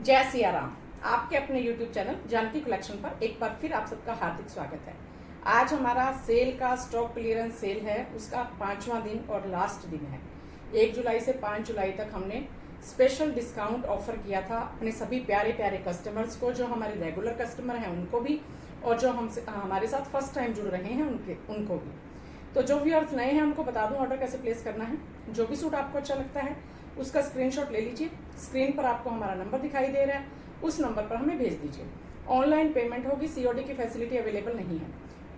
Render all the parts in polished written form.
जय सिया राम। आपके अपने YouTube चैनल जानकी कलेक्शन पर एक बार फिर आप सबका हार्दिक स्वागत है। आज हमारा सेल का स्टॉक क्लियरेंस सेल है, उसका 5वां दिन और लास्ट दिन है। 1 जुलाई से 5 जुलाई तक हमने स्पेशल डिस्काउंट ऑफर किया था अपने सभी प्यारे प्यारे कस्टमर्स को, जो हमारे रेगुलर कस्टमर हैं उनको भी और जो हमारे साथ फर्स्ट टाइम जुड़ रहे हैं उनको भी। तो जो व्यूअर्स नए हैं उनको बता दूं ऑर्डर कैसे प्लेस करना है। जो भी सूट आपको अच्छा लगता है उसका स्क्रीनशॉट ले लीजिए। स्क्रीन पर आपको हमारा नंबर दिखाई दे रहा है, उस नंबर पर हमें भेज दीजिए। ऑनलाइन पेमेंट होगी, COD की फैसिलिटी अवेलेबल नहीं है।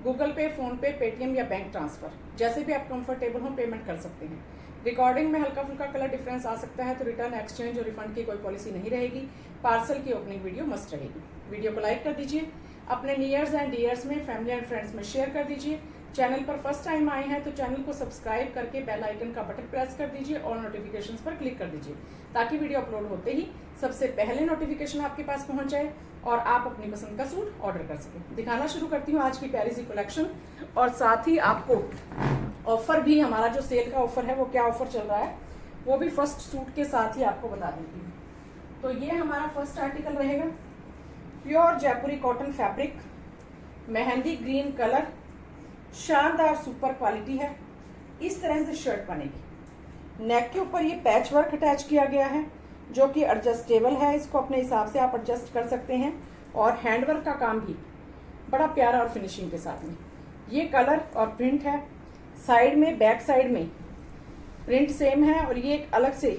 गूगल पे, फोन पे, पेटीएम या बैंक ट्रांसफर, जैसे भी आप कंफर्टेबल हो पेमेंट कर सकते हैं। रिकॉर्डिंग में हल्का फुल्का कलर डिफरेंस आ सकता है, तो रिटर्न, एक्सचेंज और रिफंड की कोई पॉलिसी नहीं रहेगी। पार्सल की ओपनिंग वीडियो मस्ट रहेगी। वीडियो को लाइक कर दीजिए, अपने नियर्स एंड डियर्स में, फैमिली एंड फ्रेंड्स में शेयर कर दीजिए। चैनल पर फर्स्ट टाइम आए हैं तो चैनल को सब्सक्राइब करके बेल आइकन का बटन प्रेस कर दीजिए और नोटिफिकेशंस पर क्लिक कर दीजिए, ताकि वीडियो अपलोड होते ही सबसे पहले नोटिफिकेशन आपके पास पहुंच जाए और आप अपनी पसंद का सूट ऑर्डर कर सकें। दिखाना शुरू करती हूँ आज की प्यारी सी कलेक्शन, और साथ ही आपको ऑफर भी, हमारा जो सेल का ऑफर है वो क्या ऑफर चल रहा है वो भी फर्स्ट सूट के साथ ही आपको बता देती हूँ। तो ये हमारा फर्स्ट आर्टिकल रहेगा, pure Jaipuri cotton fabric, mehndi green colour, शानदार सुपर क्वालिटी है। इस तरह से शर्ट बनेगी। नेक के ऊपर ये पैच वर्क अटैच किया गया है जो कि एडजस्टेबल है, इसको अपने हिसाब से आप एडजस्ट कर सकते हैं। और हैंडवर्क का काम भी बड़ा प्यारा और फिनिशिंग के साथ में। ये कलर और प्रिंट है। साइड में, बैक साइड में प्रिंट सेम है और ये एक अलग से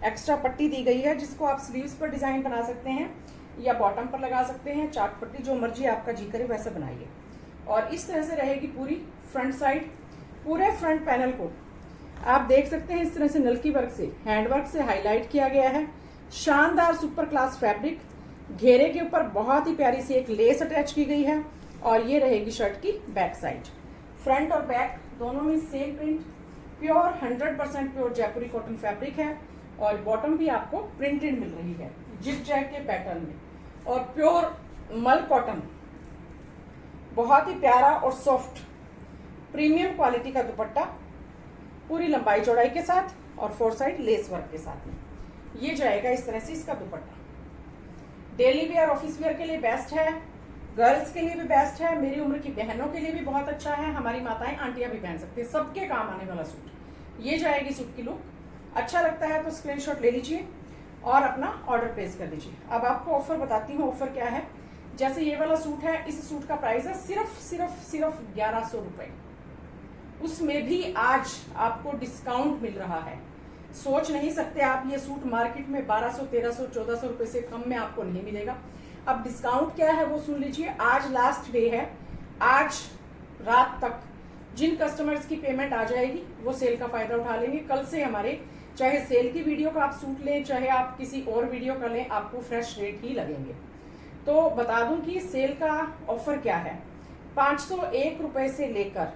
एक्स्ट्रा पट्टी दी गई है जिसको आप स्लीव्स पर डिजाइन बना सकते हैं या बॉटम पर लगा सकते हैं। चाक पट्टी जो मर्जी आपका जी करे वैसा बनाइए। और इस तरह से रहेगी पूरी फ्रंट साइड। पूरे फ्रंट पैनल को आप देख सकते हैं इस तरह से नल्की वर्क से, हैंडवर्क से हाईलाइट किया गया है। शानदार सुपर क्लास फैब्रिक। घेरे के ऊपर बहुत ही प्यारी सी एक लेस अटैच की गई है और ये रहेगी शर्ट की बैक साइड। फ्रंट और बैक दोनों में same print, pure 100% pure Jaipuri cotton fabric है। और बॉटम भी आपको प्रिंटेड मिल रही है जिप जैक के पैटर्न में। और प्योर मल कॉटन, बहुत ही प्यारा और सॉफ्ट प्रीमियम क्वालिटी का दुपट्टा, पूरी लंबाई चौड़ाई के साथ और 4 साइड लेस वर्क के साथ में ये जाएगा इस तरह से इसका दुपट्टा। डेली वेयर, ऑफिस वेयर के लिए बेस्ट है, गर्ल्स के लिए भी बेस्ट है, मेरी उम्र की बहनों के लिए भी बहुत अच्छा है, हमारी माताएं आंटियां भी पहन सकती है, सबके काम आने वाला सूट। ये जाएगी सूट की लुक। अच्छा लगता है तो स्क्रीनशॉट ले लीजिए और अपना ऑर्डर प्लेस कर दीजिए। अब आपको ऑफर बताती हूँ, ऑफर क्या है। जैसे ये वाला सूट है, इस सूट का प्राइस है सिर्फ 1100 रुपए। उसमें भी आज आपको डिस्काउंट मिल रहा है। सोच नहीं सकते आप, ये सूट मार्केट में 1200, 1300, 1400 रुपए से कम में आपको नहीं मिलेगा। अब डिस्काउंट क्या है वो सुन लीजिए। आज लास्ट डे है, आज रात तक जिन कस्टमर्स की पेमेंट आ जाएगी वो सेल का फायदा उठा लेंगे। कल से हमारे, चाहे सेल की वीडियो का आप सूट लें, चाहे आप किसी और वीडियो का लें, आपको फ्रेश रेट ही लगेंगे। तो बता दूं कि सेल का ऑफर क्या है। 501 रुपए से लेकर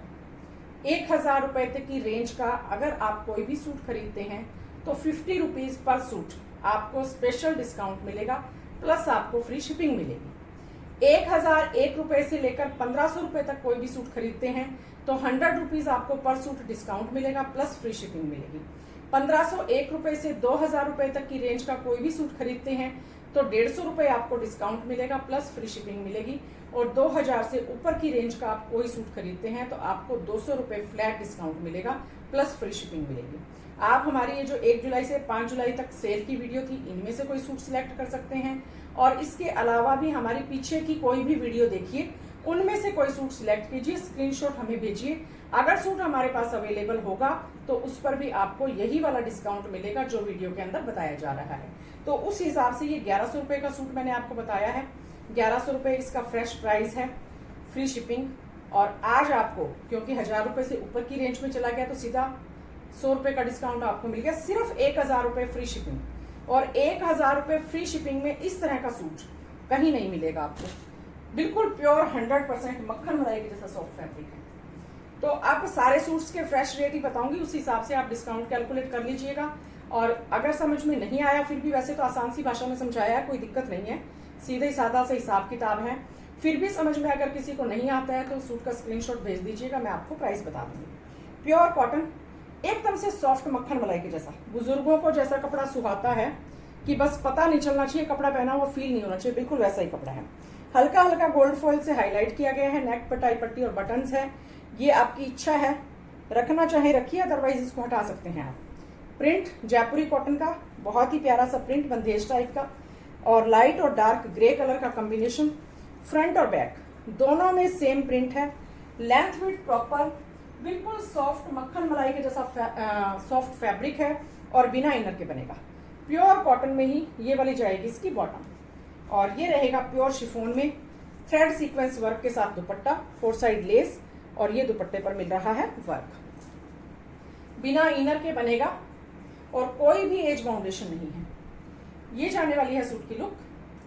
1000 रुपए तक की रेंज का अगर आप कोई भी सूट खरीदते हैं तो 50 रुपीज पर सूट आपको स्पेशल डिस्काउंट मिलेगा, प्लस आपको फ्री शिपिंग मिलेगी। 1001 रुपए से लेकर 1500 रुपए तक कोई भी सूट खरीदते हैं तो 100 रुपीज आपको पर सूट डिस्काउंट मिलेगा, प्लस फ्री शिपिंग मिलेगी। 1501 रुपए से 2000 रुपए तक की रेंज का कोई भी सूट खरीदते हैं तो 150 रुपए आपको डिस्काउंट मिलेगा, प्लस फ्री शिपिंग मिलेगी। और 2000 से ऊपर की रेंज का आप कोई सूट खरीदते हैं तो आपको 200 रुपए फ्लैट डिस्काउंट मिलेगा, प्लस फ्री शिपिंग मिलेगी। आप हमारी ये जो 1 जुलाई से 5 जुलाई तक सेल की वीडियो थी, इनमें से कोई सूट सिलेक्ट कर सकते हैं। और इसके अलावा भी हमारी पीछे की कोई भी वीडियो देखिए, उनमें से कोई सूट सिलेक्ट कीजिए, स्क्रीनशॉट हमें भेजिए। अगर सूट हमारे पास अवेलेबल होगा तो उस पर भी आपको यही वाला डिस्काउंट मिलेगा जो वीडियो के अंदर बताया जा रहा है। तो उस हिसाब से ये 1100 रुपए का सूट मैंने आपको बताया है। 1100 रुपए इसका फ्रेश प्राइस है, फ्री शिपिंग। और आज आपको, क्योंकि 1000 रुपए से ऊपर की रेंज में चला गया तो सीधा 100 रुपए का डिस्काउंट आपको मिल गया। सिर्फ 1000 रुपए फ्री शिपिंग। और 1000 रुपए फ्री शिपिंग में इस तरह का सूट कहीं नहीं मिलेगा आपको। बिल्कुल प्योर 100% मक्खन मलाई के जैसा सॉफ्ट फैब्रिक है। तो आप सारे सूट्स के फ्रेश रेट ही बताऊंगी, उस हिसाब से आप डिस्काउंट कैलकुलेट कर लीजिएगा। और अगर समझ में नहीं आया, फिर भी वैसे तो आसान सी भाषा में समझाया है, कोई दिक्कत नहीं है, सीधे सादा से हिसाब किताब है। फिर भी समझ में अगर किसी को नहीं आता है तो सूट का स्क्रीनशॉट भेज दीजिएगा, मैं आपको प्राइस बता दूंगी। प्योर कॉटन, एकदम से सॉफ्ट मक्खन मलाई के जैसा, बुजुर्गों को जैसा कपड़ा सुहाता है कि बस पता नहीं चलना चाहिए, कपड़ा पहना हुआ फील नहीं होना चाहिए, बिल्कुल वैसा ही कपड़ा है। हल्का हल्का गोल्ड फॉइल से हाईलाइट किया गया है, नेक पर टाई पट्टी और बटन्स है। ये आपकी इच्छा है, रखना चाहे रखिए, अदरवाइज इसको हटा सकते हैं आप। प्रिंट जयपुरी कॉटन का बहुत ही प्यारा सा प्रिंट, बंदेज टाइप का, और लाइट और डार्क ग्रे कलर का कॉम्बिनेशन। फ्रंट और बैक दोनों में सेम प्रिंट है। लेंथ विड्थ प्रॉपर, बिल्कुल सॉफ्ट मक्खन मलाई के जैसा सॉफ्ट फैब्रिक है और बिना इनर के बनेगा। प्योर कॉटन में ही ये वाली जाएगी इसकी बॉटम, और ये रहेगा प्योर शिफॉन में थ्रेड सीक्वेंस वर्क के साथ दुपट्टा, 4 साइड लेस, और ये दुपट्टे पर मिल रहा है वर्क। बिना इनर के बनेगा और कोई भी एज बाउंडेशन नहीं है। ये जाने वाली है सूट की लुक।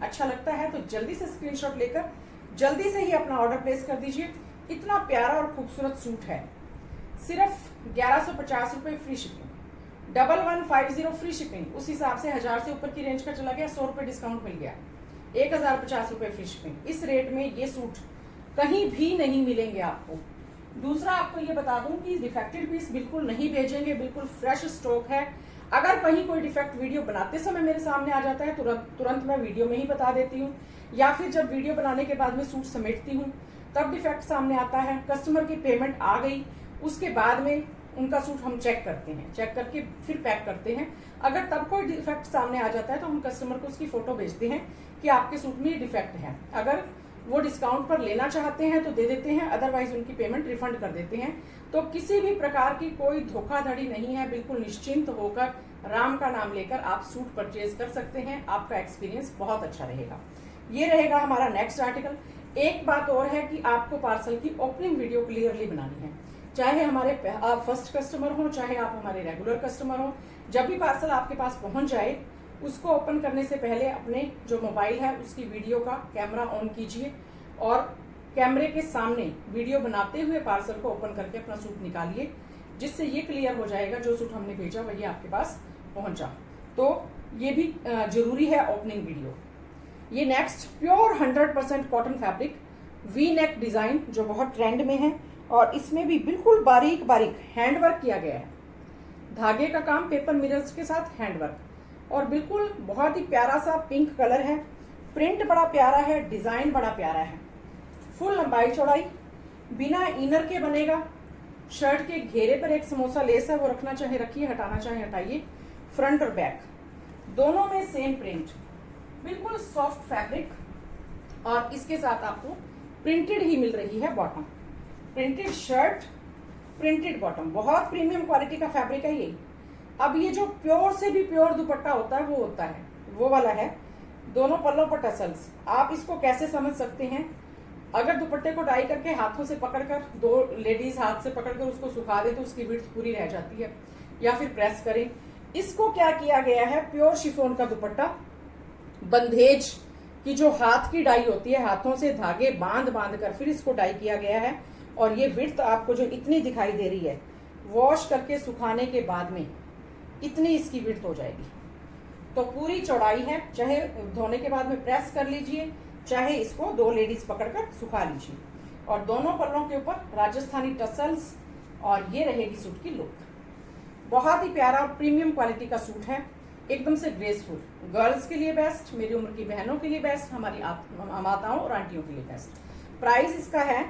अच्छा लगता है तो जल्दी से स्क्रीनशॉट लेकर जल्दी से ही अपना ऑर्डर प्लेस कर दीजिए। इतना प्यारा और खूबसूरत सूट है। सिर्फ 1150 रुपए फ्री शिपिंग, 1150 फ्री शिपिंग। उस हिसाब से 1000 से ऊपर की रेंज का चला गया, 100 रुपए डिस्काउंट मिल गया, 1050 रुपए फ्री शिपिंग। इस रेट में ये सूट कहीं भी नहीं मिलेंगे आपको। दूसरा आपको ये बता दूं कि डिफेक्टेड पीस बिल्कुल नहीं भेजेंगे, बिल्कुल फ्रेश स्टॉक है। अगर कहीं कोई डिफेक्ट वीडियो बनाते समय मेरे सामने आ जाता है तुरंत मैं वीडियो में ही बता देती हूँ, या फिर जब वीडियो बनाने के बाद में सूट समेटती हूँ तब डिफेक्ट सामने आता है। कस्टमर की पेमेंट आ गई, उसके बाद में उनका सूट हम चेक करते हैं, चेक करके फिर पैक करते हैं। अगर तब कोई डिफेक्ट सामने आ जाता है तो हम कस्टमर को उसकी फोटो भेजते हैं कि आपके सूट में ये डिफेक्ट है। अगर वो डिस्काउंट पर लेना चाहते हैं तो दे देते हैं, अदरवाइज उनकी पेमेंट रिफंड कर देते हैं। तो किसी भी प्रकार की कोई धोखाधड़ी नहीं है। बिल्कुल निश्चिंत होकर राम का नाम लेकर आप सूट परचेज कर सकते हैं। आपका एक्सपीरियंस बहुत अच्छा रहेगा। ये रहेगा हमारा नेक्स्ट आर्टिकल। एक बात और है कि आपको पार्सल की ओपनिंग वीडियो क्लियरली बनानी है। चाहे हमारे आप फर्स्ट कस्टमर हो, चाहे आप हमारे रेगुलर कस्टमर हो, जब भी पार्सल आपके पास पहुंच जाए उसको ओपन करने से पहले अपने जो मोबाइल है उसकी वीडियो का कैमरा ऑन कीजिए और कैमरे के सामने वीडियो बनाते हुए पार्सल को ओपन करके अपना सूट निकालिए, जिससे ये क्लियर हो जाएगा जो सूट हमने भेजा वही आपके पास पहुंचा। तो ये भी जरूरी है ओपनिंग वीडियो। ये next pure 100% cotton fabric, V neck design जो बहुत ट्रेंड में है, और इसमें भी बिल्कुल बारीक बारीक हैंडवर्क किया गया है। धागे का काम पेपर मिरर्स के साथ हैंडवर्क, और बिल्कुल बहुत ही प्यारा सा पिंक कलर है। प्रिंट बड़ा प्यारा है, डिजाइन बड़ा प्यारा है। फुल लंबाई चौड़ाई, बिना इनर के बनेगा। शर्ट के घेरे पर एक समोसा लेस है, वो रखना चाहे रखिए, हटाना चाहे हटाइए। फ्रंट और बैक दोनों में सेम प्रिंट, बिल्कुल सॉफ्ट फैब्रिक, और इसके साथ आपको प्रिंटेड ही मिल रही है bottom. Printed shirt, printed bottom, बहुत प्रीमियम क्वालिटी का फैब्रिक है ये। अब ये जो प्योर से भी प्योर दुपट्टा होता है वो होता है, वो वाला है। दोनों पल्लों पर टसल्स। आप इसको कैसे समझ सकते हैं, अगर दुपट्टे को डाई करके हाथों से पकड़कर, 2 लेडीज हाथ से पकड़कर उसको सुखा दे तो उसकी विड्थ पूरी रह जाती है, या फिर प्रेस करें। इसको क्या किया गया है, प्योर शिफॉन का दुपट्टा, बंदेज की जो हाथ की डाई होती है, हाथों से धागे बांध बांध कर फिर इसको डाई किया गया है। और ये विड्थ आपको जो इतनी दिखाई दे रही है, वॉश करके सुखाने के बाद में इतनी इसकी विड्थ हो जाएगी। तो पूरी चौड़ाई है, चाहे धोने के बाद में प्रेस कर लीजिए, चाहे इसको 2 लेडीज पकड़कर सुखा लीजिए। और दोनों पल्लों के ऊपर राजस्थानी टसल्स, और ये रहेगी सूट की लुक। बहुत ही प्यारा और प्रीमियम क्वालिटी का सूट है, एकदम से ग्रेसफुल। गर्ल्स के लिए बेस्ट, मेरी उम्र की बहनों के लिए बेस्ट, हमारी माताओं और आंटियों के लिए बेस्ट। प्राइस इसका है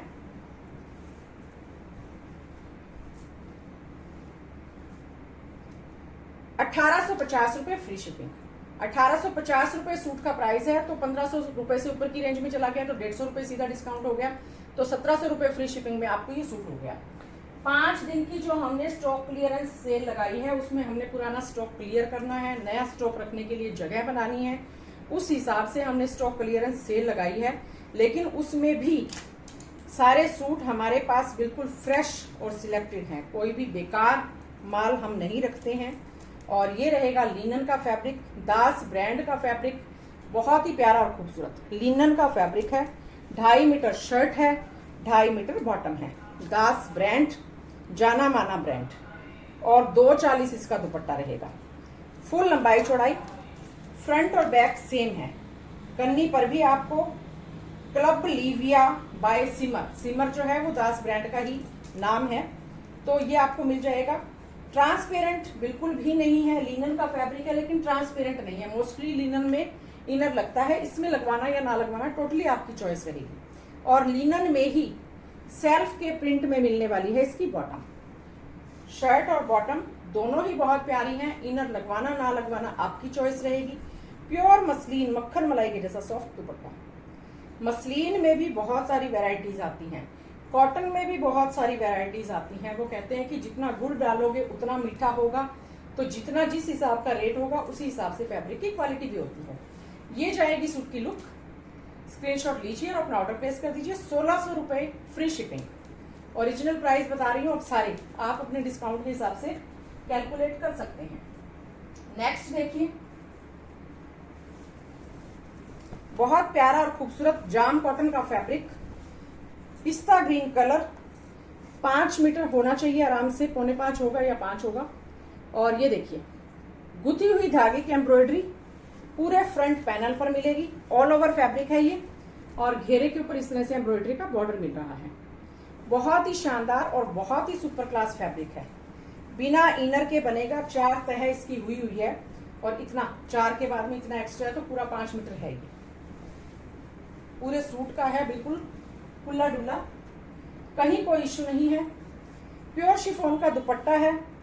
1850 रुपए फ्री शिपिंग। 1850 रुपए सूट का प्राइस है, तो 1500 रुपए से ऊपर की रेंज में चला गया तो 150 रुपए सीधा डिस्काउंट हो गया, तो 1700 रुपए फ्री शिपिंग में आपको ये सूट हो गया। 5 दिन की जो हमने स्टॉक क्लियरेंस सेल लगाई है उसमें हमने पुराना स्टॉक क्लियर करना है, नया स्टॉक रखने के लिए जगह बनानी है, उस हिसाब से हमने स्टॉक क्लियरेंस सेल लगाई है। लेकिन उसमें भी सारे सूट हमारे पास बिल्कुल फ्रेश और सिलेक्टेड हैं, कोई भी बेकार माल हम नहीं रखते हैं। और ये रहेगा लिनन का फैब्रिक, दास ब्रांड का फैब्रिक, बहुत ही प्यारा और खूबसूरत लिनन का फैब्रिक है। 2.5 मीटर शर्ट है, 2.5 मीटर बॉटम है, दास ब्रांड, जाना माना ब्रांड, और 240 इसका दुपट्टा रहेगा। फुल लंबाई चौड़ाई, फ्रंट और बैक सेम है। कन्नी पर भी आपको क्लब लिविया बाय सिमर, सिमर जो है वो दास ब्रांड का ही नाम है, तो ये आपको मिल जाएगा ट्रांसपेरेंट बिल्कुल भी नहीं है, लिनन का फैब्रिक है लेकिन ट्रांसपेरेंट नहीं है। मोस्टली लिनन में इनर लगता है, इसमें लगवाना या ना लगवाना टोटली आपकी चॉइस रहेगी। और लिनन में ही सेल्फ के प्रिंट में मिलने वाली है इसकी बॉटम। शर्ट और बॉटम दोनों ही बहुत प्यारी हैं, इनर लगवाना ना लगवाना आपकी चॉइस रहेगी। प्योर मसलिन, मक्खन मलाई के जैसा सॉफ्ट दुपट्टा। मसलिन में भी बहुत सारी वैरायटीज आती हैं, कॉटन में भी बहुत सारी वैरायटीज आती हैं। वो कहते हैं कि जितना गुड़ डालोगे उतना मीठा होगा, तो जितना जिस हिसाब का रेट होगा उसी हिसाब से फैब्रिक की क्वालिटी भी होती है। ये जाएगी सूट की लुक। स्क्रीनशॉट लीजिए और अपना ऑर्डर प्लेस कर दीजिए। 1600 रुपए फ्री शिपिंग। ओरिजिनल प्राइस बता रही हूँ, अब सारे आप अपने डिस्काउंट के हिसाब से कैलकुलेट कर सकते हैं। नेक्स्ट देखिए, बहुत प्यारा और खूबसूरत जाम कॉटन का फैब्रिक, पिस्ता ग्रीन कलर, 5 मीटर होना चाहिए आराम से, 4.25 होगा या 5 होगा। और ये देखिए गुथी हुई धागे की एम्ब्रॉयडरी पूरे फ्रंट पैनल पर मिलेगी। ऑल ओवर फैब्रिक है ये, और घेरे के ऊपर इस तरह से एम्ब्रॉयडरी का बॉर्डर मिल रहा है। बहुत ही शानदार और बहुत ही सुपर क्लास फैब्रिक है। बिना इनर के बनेगा, 4 तह इसकी हुई है, और इतना 4 के बाद में इतना एक्स्ट्रा है तो पूरा 5 मीटर है ये। पूरे सूट का है, बिल्कुल खुला डुला, कहीं कोई इश्यू नहीं है। प्योर शिफॉन का दुपट्टा है,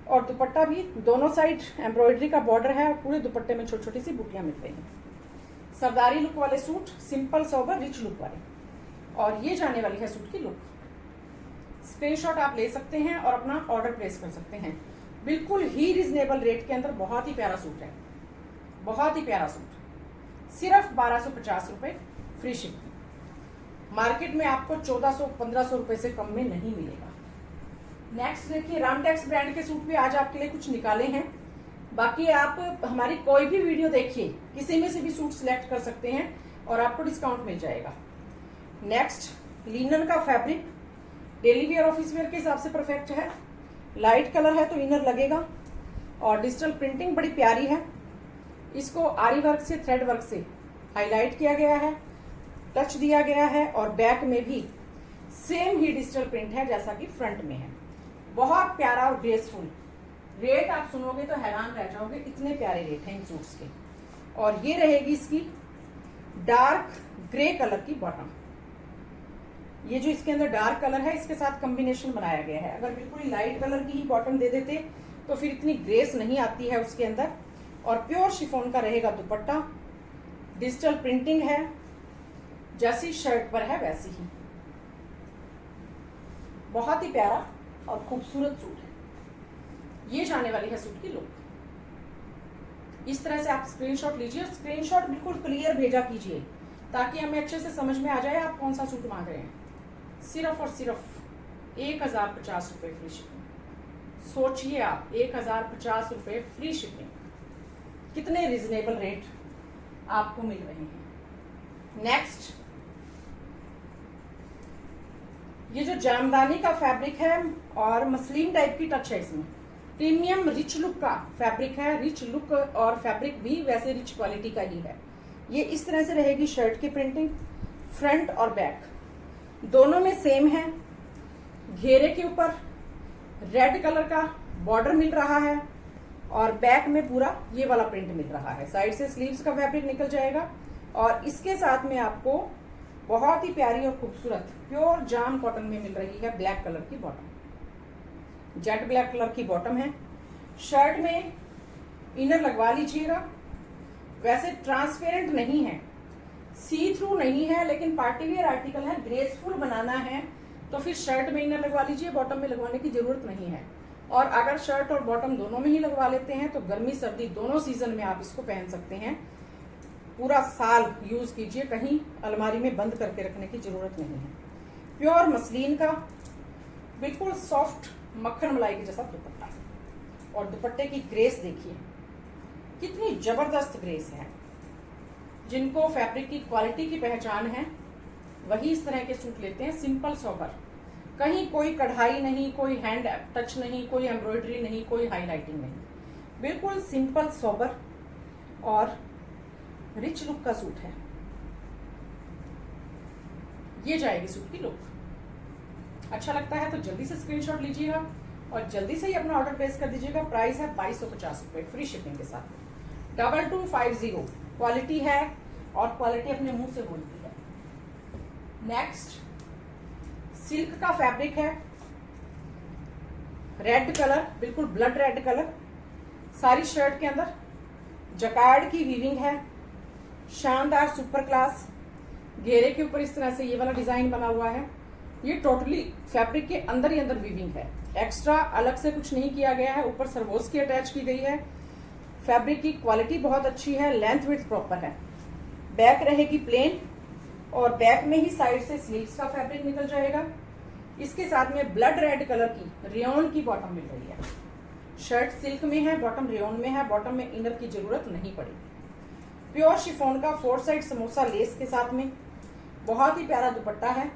और दुपट्टा भी दोनों साइड एम्ब्रॉयडरी का बॉर्डर है, और पूरे दुपट्टे में छोटी छोटी सी बूटियां मिल रही हैं। सरदारी लुक वाले suit, simple sober rich look वाले, और ये जाने वाली है सूट की लुक। स्क्रीनशॉट आप ले सकते हैं और अपना ऑर्डर प्लेस कर सकते हैं। बिल्कुल ही रिजनेबल रेट के अंदर बहुत ही प्यारा सूट है, बहुत ही प्यारा सूट। सिर्फ 1250 रुपए फ्री शिपिंग। मार्केट में आपको 1400-1500 रुपए से कम में नहीं मिलेगा। नेक्स्ट देखिए, रामटेक्स ब्रांड के सूट भी आज आपके लिए कुछ निकाले हैं। बाकी आप हमारी कोई भी वीडियो देखिए, किसी में से भी सूट सिलेक्ट कर सकते हैं और आपको डिस्काउंट मिल जाएगा। नेक्स्ट लिनन का fabric, daily wear office where के हिसाब से परफेक्ट है। लाइट कलर है तो इनर लगेगा, और डिजिटल प्रिंटिंग बड़ी प्यारी है। इसको आरी वर्क से, थ्रेड वर्क से हाईलाइट किया गया है, टच दिया गया है, और बैक में भी सेम ही डिजिटल प्रिंट है जैसा कि फ्रंट में है। बहुत प्यारा और ग्रेसफुल। रेट आप सुनोगे तो हैरान रह जाओगे, इतने प्यारे रेट हैं इन सूट्स के। और ये रहेगी इसकी डार्क ग्रे कलर की बॉटम। ये जो इसके अंदर डार्क कलर है, इसके साथ कॉम्बिनेशन बनाया गया है। अगर बिल्कुल लाइट कलर की ही बॉटम दे देते तो फिर इतनी ग्रेस नहीं आती है उसके अंदर। और प्योर शिफॉन का रहेगा दुपट्टा, डिजिटल प्रिंटिंग है, जैसी शर्ट पर है वैसी ही। बहुत ही प्यारा और खूबसूरत सूट है। ये जाने वाली है सूट की लुक। इस तरह से आप स्क्रीनशॉट लीजिए, स्क्रीनशॉट बिल्कुल क्लियर भेजा कीजिए ताकि हमें अच्छे से समझ में आ जाए आप कौन सा सूट मांग रहे हैं। सिर्फ और सिर्फ 1050 रुपए फ्री शिपिंग। सोचिए आप, 1050 रुपए फ्री शिपिंग, कितने रिजनेबल रेट आपको मिल रहे हैं। नेक्स्ट, ये जो जामदानी का फैब्रिक है और मसलिन टाइप की टच है इसमें, प्रीमियम रिच लुक का फैब्रिक है। रिच लुक और फैब्रिक भी वैसे रिच क्वालिटी का ही है। ये इस तरह से रहेगी शर्ट की प्रिंटिंग, फ्रंट और बैक दोनों में सेम है। घेरे के ऊपर रेड कलर का बॉर्डर मिल रहा है, और बैक में पूरा ये वाला प्रिंट मिल रहा है। साइड से स्लीव्स का फैब्रिक निकल जाएगा, और इसके साथ में आपको बहुत ही प्यारी और खूबसूरत प्योर जाम कॉटन में मिल रही है ब्लैक कलर की बॉटम। जेट ब्लैक कलर की बॉटम है। शर्ट में इनर लगवा लीजिएगा। वैसे ट्रांसपेरेंट नहीं है, सी थ्रू नहीं है, लेकिन पार्टी वेयर आर्टिकल है, ग्रेसफुल बनाना है तो फिर शर्ट में इनर लगवा लीजिए, बॉटम में लगवाने की जरूरत नहीं है। और अगर शर्ट और बॉटम दोनों में ही लगवा लेते हैं तो गर्मी सर्दी दोनों सीजन में आप इसको पहन सकते हैं। पूरा साल यूज कीजिए, कहीं अलमारी में बंद करके रखने की जरूरत नहीं है। प्योर मसलिन का बिल्कुल सॉफ्ट मक्खन मलाई के जैसा दुपट्टा, और दुपट्टे की ग्रेस देखिए कितनी जबरदस्त ग्रेस है। जिनको फैब्रिक की क्वालिटी की पहचान है वही इस तरह के सूट लेते हैं। सिंपल सोबर, कहीं कोई कढ़ाई नहीं, कोई हैंड टच नहीं, कोई एम्ब्रॉयडरी नहीं, कोई हाईलाइटिंग नहीं, बिल्कुल सिंपल सोबर और रिच लुक का सूट है। ये जाएगी सूट की लुक। अच्छा लगता है तो जल्दी से स्क्रीनशॉट लीजिएगा और जल्दी से ही अपना ऑर्डर प्लेस कर दीजिएगा। प्राइस है 2250 रुपये फ्री शिपिंग के साथ। 2250 क्वालिटी है और क्वालिटी अपने मुंह से बोलती है। नेक्स्ट सिल्क का फैब्रिक है, रेड कलर, बिल्कुल ब्लड रेड कलर। सारी शर्ट के अंदर जकार्ड की वीविंग है, शानदार सुपर क्लास। घेरे के ऊपर इस तरह से ये वाला डिजाइन बना हुआ है। ये टोटली फैब्रिक के अंदर ही अंदर वीविंग है, एक्स्ट्रा अलग से कुछ नहीं किया गया है। ऊपर सरवोस की अटैच की गई है। फैब्रिक की क्वालिटी बहुत अच्छी है, लेंथ विड्थ प्रॉपर है। बैक रहेगी प्लेन और बैक में ही साइड से स्लीव्स का फैब्रिक निकल जाएगा। इसके साथ में ब्लड रेड कलर की रेयन की बॉटम मिल रही है। शर्ट सिल्क में है, बॉटम रेयन में है। बॉटम में इनर की जरूरत नहीं पड़ेगी। प्योर शिफॉन का 4 साइड समोसा लेस के साथ में बहुत ही प्यारा दुपट्टा है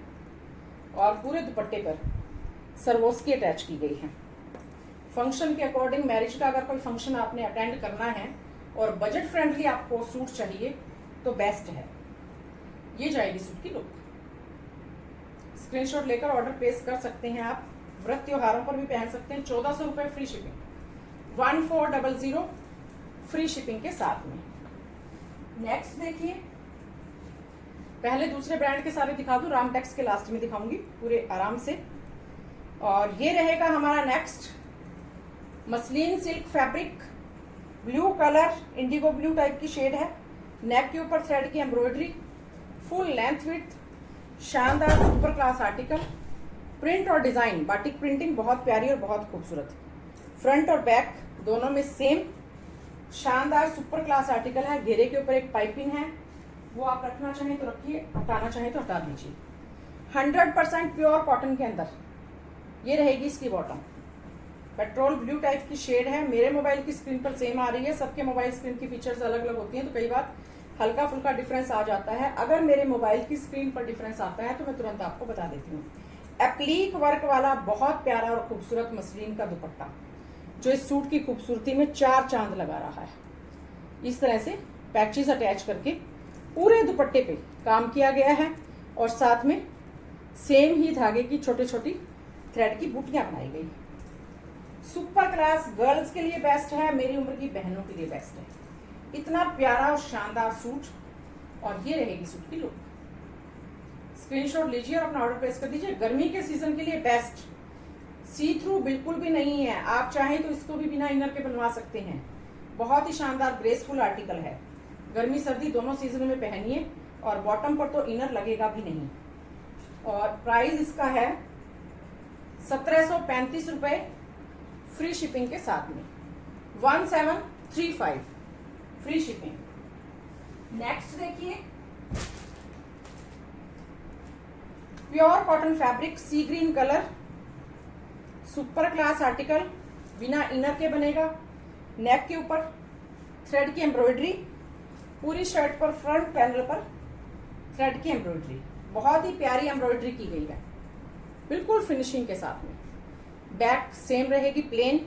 और पूरे दुपट्टे पर सरवोस की अटैच की गई है। फंक्शन के अकॉर्डिंग, मैरिज का अगर कोई फंक्शन आपने अटेंड करना है और बजट फ्रेंडली आपको सूट चाहिए तो बेस्ट है। ये जाएगी सूट की लुक। स्क्रीनशॉट लेकर ऑर्डर प्लेस कर सकते हैं आप। व्रत त्योहारों पर भी पहन सकते हैं। 1400 रुपये फ्री शिपिंग, 1400 फ्री शिपिंग के साथ में। नेक्स्ट देखिए, पहले दूसरे ब्रांड के सारे दिखा दूं, रामटेक्स के लास्ट में दिखाऊंगी पूरे आराम से। और ये रहेगा हमारा next muslin silk fabric, blue colour, Indigo blue type की शेड है। नेक के ऊपर थ्रेड की एम्ब्रॉयडरी, फुल लेंथ विड्थ, शानदार सुपर क्लास आर्टिकल। प्रिंट और डिजाइन, बाटिक प्रिंटिंग बहुत प्यारी और बहुत खूबसूरत। फ्रंट और बैक दोनों में सेम शानदार सुपर क्लास आर्टिकल है। घेरे के ऊपर एक पाइपिंग है, वो आप रखना चाहें तो रखिए, हटाना चाहें तो हटा दीजिए। 100% प्योर कॉटन के अंदर ये रहेगी इसकी बॉटम। पेट्रोल ब्लू टाइप की शेड है। मेरे मोबाइल की स्क्रीन पर सेम आ रही है। सबके मोबाइल स्क्रीन की फीचर्स अलग अलग होती हैं तो कई बार हल्का फुल्का डिफरेंस आ जाता है। अगर मेरे मोबाइल की स्क्रीन पर डिफरेंस आता है तो मैं तुरंत आपको बता देती हूँ। एप्लीक वर्क वाला बहुत प्यारा और खूबसूरत मसलिन का दुपट्टा जो इस सूट की खूबसूरती में 4 चांद लगा रहा है। इस तरह से पैचेस अटैच करके पूरे दुपट्टे पे काम किया गया है और साथ में सेम ही धागे की छोटी छोटी थ्रेड की बूटियां बनाई गई। सुपर क्लास, गर्ल्स के लिए बेस्ट है, मेरी उम्र की बहनों के लिए बेस्ट है। इतना प्यारा और शानदार सूट और ये रहेगी सूट की लुक। स्क्रीनशॉट लीजिए और अपना ऑर्डर प्लेस कर दीजिए। गर्मी के सीजन के लिए बेस्ट, सी थ्रू बिल्कुल भी नहीं है। आप चाहें तो इसको भी बिना इनर के बनवा सकते हैं। बहुत ही शानदार ग्रेसफुल आर्टिकल है। गर्मी सर्दी दोनों सीजन में पहनिए और बॉटम पर तो इनर लगेगा भी नहीं। और प्राइस इसका है 1735 रुपए फ्री शिपिंग के साथ में, 1735 फ्री शिपिंग। नेक्स्ट देखिए, pure cotton fabric, sea green colour, super class article, बिना इनर के बनेगा। नेक के ऊपर थ्रेड की एम्ब्रॉयडरी, पूरी शर्ट पर फ्रंट पैनल पर थ्रेड की एम्ब्रॉयडरी, बहुत ही प्यारी एम्ब्रॉयडरी की गई है बिल्कुल फिनिशिंग के साथ में। बैक सेम रहेगी प्लेन,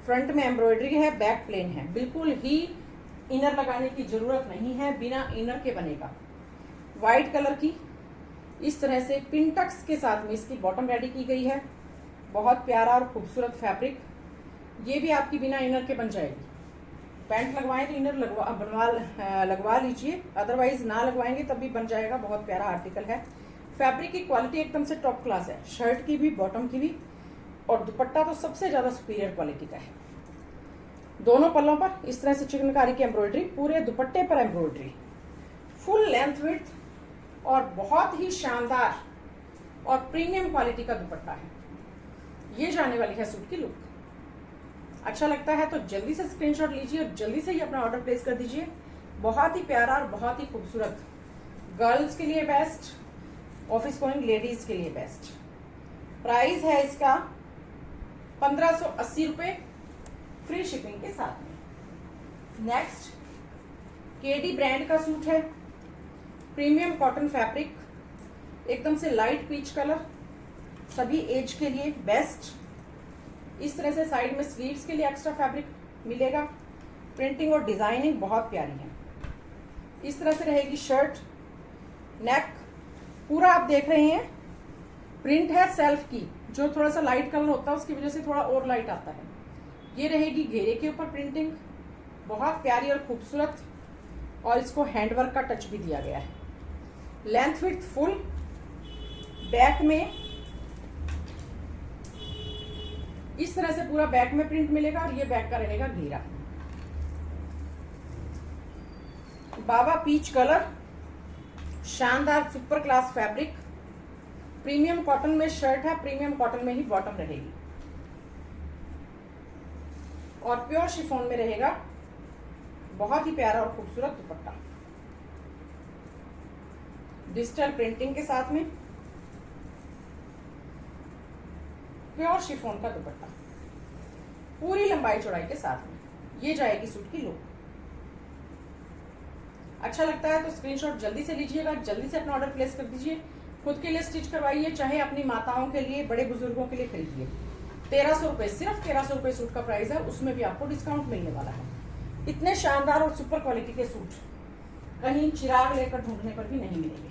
फ्रंट में एम्ब्रॉयडरी है, बैक प्लेन है। बिल्कुल ही इनर लगाने की जरूरत नहीं है, बिना इनर के बनेगा। व्हाइट कलर की इस तरह से पिंटक्स के साथ में इसकी बॉटम रेडी की गई है। बहुत प्यारा और खूबसूरत फैब्रिक। ये भी आपकी बिना इनर के बन जाएगी। पैंट लगवाएं तो इनर लगवा लीजिए, अदरवाइज ना लगवाएंगे तब भी बन जाएगा। बहुत प्यारा आर्टिकल है। फैब्रिक की क्वालिटी एकदम से टॉप क्लास है, शर्ट की भी, बॉटम की भी, और दुपट्टा तो सबसे ज्यादा सुपीरियर क्वालिटी का है। दोनों पल्लों पर इस तरह से चिकनकारी की एम्ब्रॉयडरी, पूरे दुपट्टे पर एम्ब्रॉयडरी, फुल लेंथ विड्थ और बहुत ही शानदार और प्रीमियम क्वालिटी का दुपट्टा है। ये जाने वाली है सूट की लुक। अच्छा लगता है तो जल्दी से स्क्रीनशॉट लीजिए और जल्दी से ही अपना ऑर्डर प्लेस कर दीजिए। बहुत ही प्यारा और बहुत ही खूबसूरत, गर्ल्स के लिए बेस्ट, ऑफिस गोइंग लेडीज के लिए बेस्ट। प्राइस है इसका 1580 रुपए फ्री शिपिंग के साथ में। नेक्स्ट केडी ब्रांड का सूट है, प्रीमियम कॉटन फैब्रिक, एकदम से लाइट पीच कलर, सभी एज के लिए बेस्ट। इस तरह से साइड में स्लीव्स के लिए एक्स्ट्रा फैब्रिक मिलेगा। प्रिंटिंग और डिजाइनिंग बहुत प्यारी है। इस तरह से रहेगी शर्ट। नेक पूरा आप देख रहे हैं प्रिंट है सेल्फ की, जो थोड़ा सा लाइट कलर होता है उसकी वजह से थोड़ा और लाइट आता है। ये रहेगी घेरे के ऊपर प्रिंटिंग, बहुत प्यारी और खूबसूरत, और इसको हैंडवर्क का टच भी दिया गया है। लेंथ विड्थ फुल, बैक में इस तरह से पूरा बैक में प्रिंट मिलेगा और ये बैक का रहेगा घेरा। बाबा पीच कलर, शानदार super class fabric, premium cotton में शर्ट है, प्रीमियम कॉटन में ही बॉटम रहेगी और प्योर शिफॉन में रहेगा। बहुत ही प्यारा और खूबसूरत दुपट्टा डिजिटल प्रिंटिंग के साथ में, प्योर शिफॉन का दुपट्टा पूरी लंबाई चौड़ाई के साथ में। ये जाएगी सूट की लुक। अच्छा लगता है तो स्क्रीनशॉट जल्दी से लीजिएगा, जल्दी से अपना ऑर्डर प्लेस कर दीजिए। खुद के लिए स्टिच करवाइए, चाहे अपनी माताओं के लिए, बड़े बुजुर्गों के लिए खरीदिए। 1300 रुपए, सिर्फ 1300 रुपए सूट का प्राइस है, उसमें भी आपको डिस्काउंट मिलने वाला है। इतने शानदार और सुपर क्वालिटी के सूट कहीं चिराग लेकर ढूंढने पर भी नहीं मिलेंगे।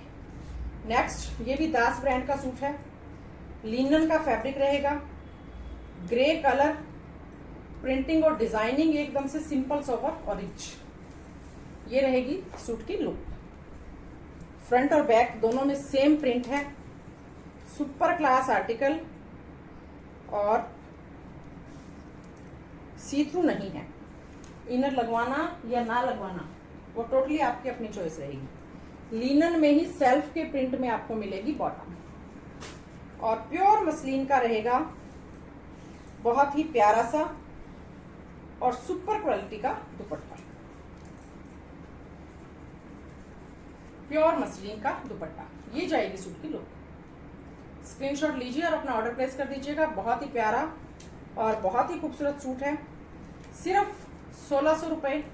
नेक्स्ट, ये भी दास ब्रांड का सूट है, लिनन का फैब्रिक रहेगा, ग्रे कलर, प्रिंटिंग और डिजाइनिंग एकदम से सिंपल सोबर और रिच। ये रहेगी सूट की लुक। फ्रंट और बैक दोनों में सेम प्रिंट है, सुपर क्लास आर्टिकल और सी थ्रू नहीं है। इनर लगवाना या ना लगवाना वो टोटली आपकी अपनी चॉइस रहेगी। लिनन में ही सेल्फ के प्रिंट में आपको मिलेगी बॉटम और प्योर मसलिन का रहेगा, बहुत ही प्यारा सा और सुपर क्वालिटी का दुपट्टा, प्योर मसलिन का दुपट्टा। ये जाएगी सूट की लुक। स्क्रीनशॉट लीजिए और अपना ऑर्डर प्लेस कर दीजिएगा। बहुत ही प्यारा और बहुत ही खूबसूरत सूट है, सिर्फ 1600 रुपए,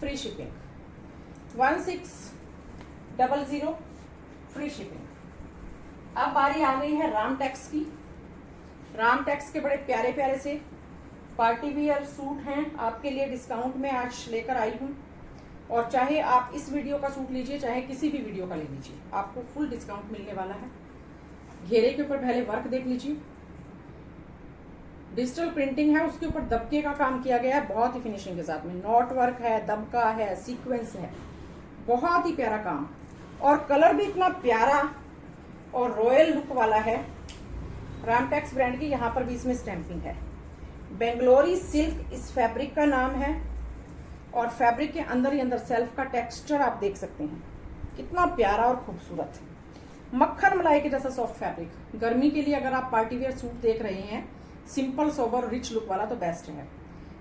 फ्री शिपिंग, 1600 फ्री शिपिंग। अब बारी आ गई है रामटेक्स की। रामटेक्स के बड़े प्यारे प्यारे से पार्टी वियर सूट हैं, आपके लिए डिस्काउंट में आज लेकर आई हूं। और चाहे आप इस वीडियो का सूट लीजिए, चाहे किसी भी वीडियो का ले लीजिए, आपको फुल डिस्काउंट मिलने वाला है। घेरे के ऊपर पहले वर्क देख लीजिए, डिजिटल प्रिंटिंग है, उसके ऊपर दबके का काम किया गया है, बहुत ही फिनिशिंग के साथ में। नॉट वर्क है, दबका है, सीक्वेंस है, बहुत ही प्यारा काम और कलर भी इतना प्यारा और रॉयल लुक वाला है। रामटेक्स ब्रांड की यहाँ पर भी इसमें स्टैंपिंग है। बेंगलोरी सिल्क इस फैब्रिक का नाम है और फैब्रिक के अंदर ही अंदर सेल्फ का टेक्सचर आप देख सकते हैं, कितना प्यारा और खूबसूरत। मक्खन मलाई के जैसा सॉफ्ट फैब्रिक। गर्मी के लिए अगर आप पार्टी वेयर सूट देख रहे हैं, सिंपल सोबर रिच लुक वाला, तो बेस्ट है।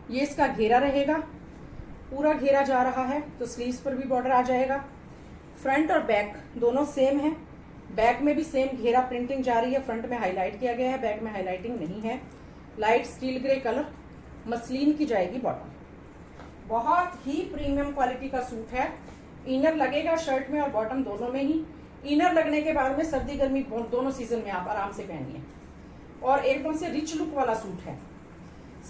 ये इसका घेरा रहेगा, पूरा घेरा जा रहा है तो स्लीव्स पर भी बॉर्डर आ जाएगा। फ्रंट और बैक दोनों सेम है, बैक में भी सेम घेरा प्रिंटिंग जा रही है। फ्रंट में हाईलाइट किया गया है, बैक में हाईलाइटिंग नहीं है। Light steel grey colour, muslin की जाएगी बॉटम। बहुत ही प्रीमियम क्वालिटी का सूट है। इनर लगेगा शर्ट में और बॉटम दोनों में ही। इनर लगने के बाद में सर्दी गर्मी दोनों सीजन में आप आराम से पहनिए और एकदम से रिच लुक वाला सूट है,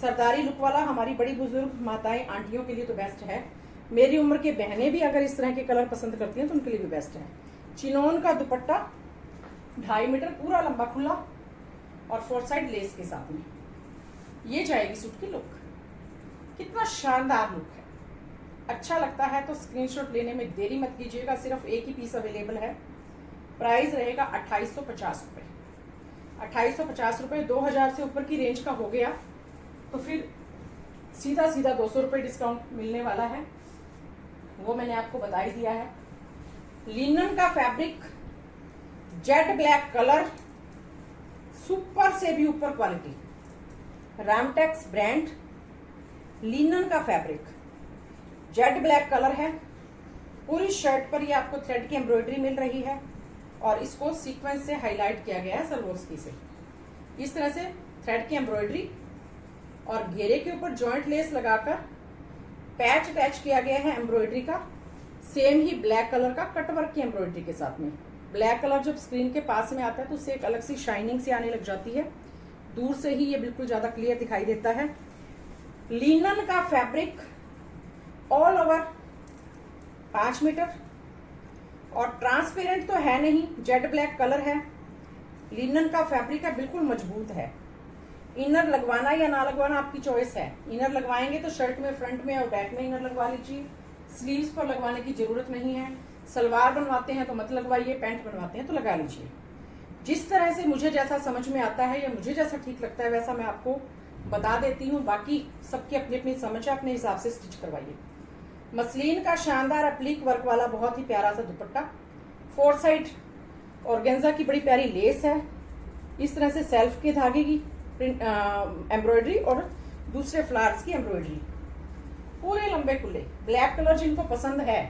सरदारी लुक वाला। हमारी बड़ी बुजुर्ग माताएं, आंटियों के लिए तो बेस्ट है। मेरी उम्र के बहनें भी अगर इस तरह के कलर पसंद करती हैं तो उनके लिए भी बेस्ट है। चिनोन का दुपट्टा 2.5 मीटर पूरा लंबा खुला और 4 साइड लेस के साथ में। ये जाएगी सूट की लुक। कितना शानदार लुक है, अच्छा लगता है तो स्क्रीनशॉट लेने में देरी मत कीजिएगा। सिर्फ एक ही पीस अवेलेबल है। प्राइस रहेगा 2850 रुपए। 2850 रुपए। 2000 से ऊपर की रेंज का हो गया तो फिर सीधा 200 रुपए डिस्काउंट मिलने वाला है, वो मैंने आपको बता ही दिया है। लिनन का fabric, jet black colour, super से भी ऊपर क्वालिटी, रामटेक्स ब्रांड, लिनन का फैब्रिक, जेट ब्लैक कलर है। पूरी शर्ट पर ये आपको थ्रेड की एम्ब्रॉयडरी मिल रही है और इसको सीक्वेंस से हाईलाइट किया गया है सलवोस्की से। इस तरह से थ्रेड की एम्ब्रॉयडरी और घेरे के ऊपर जॉइंट लेस लगाकर पैच अटैच किया गया है एम्ब्रॉयडरी का, सेम ही ब्लैक कलर का कटवर्क की एम्ब्रॉयडरी के साथ में। ब्लैक कलर जब स्क्रीन के पास में आता है तो उससे एक अलग सी शाइनिंग सी आने लग जाती है, दूर से ही ये बिल्कुल ज्यादा क्लियर दिखाई देता है। लिनन का फैब्रिक ऑल ओवर 5 मीटर और ट्रांसपेरेंट तो है नहीं, जेट ब्लैक कलर है। लिनन का फैब्रिक है, बिल्कुल मजबूत है। इनर लगवाना या ना लगवाना आपकी चॉइस है। इनर लगवाएंगे तो शर्ट में फ्रंट में और बैक में इनर लगवा लीजिए, स्लीव्स पर लगवाने की जरूरत नहीं है। सलवार बनवाते हैं तो मत लगवाइए, पैंट बनवाते हैं तो लगा लीजिए। जिस तरह से मुझे जैसा समझ में आता है या मुझे जैसा ठीक लगता है वैसा मैं आपको बता देती हूँ। बाकी सबकी अपनी अपनी समझ है, अपने हिसाब से स्टिच करवाइए। मसलिन का शानदार एप्लिक वर्क वाला बहुत ही प्यारा सा दुपट्टा, 4 साइड ऑर्गेन्जा की बड़ी प्यारी लेस है, इस तरह से सेल्फ के धागे की एम्ब्रॉयडरी और दूसरे फ्लावर्स की एम्ब्रॉयडरी, पूरे लंबे खुले। ब्लैक कलर जिनको पसंद है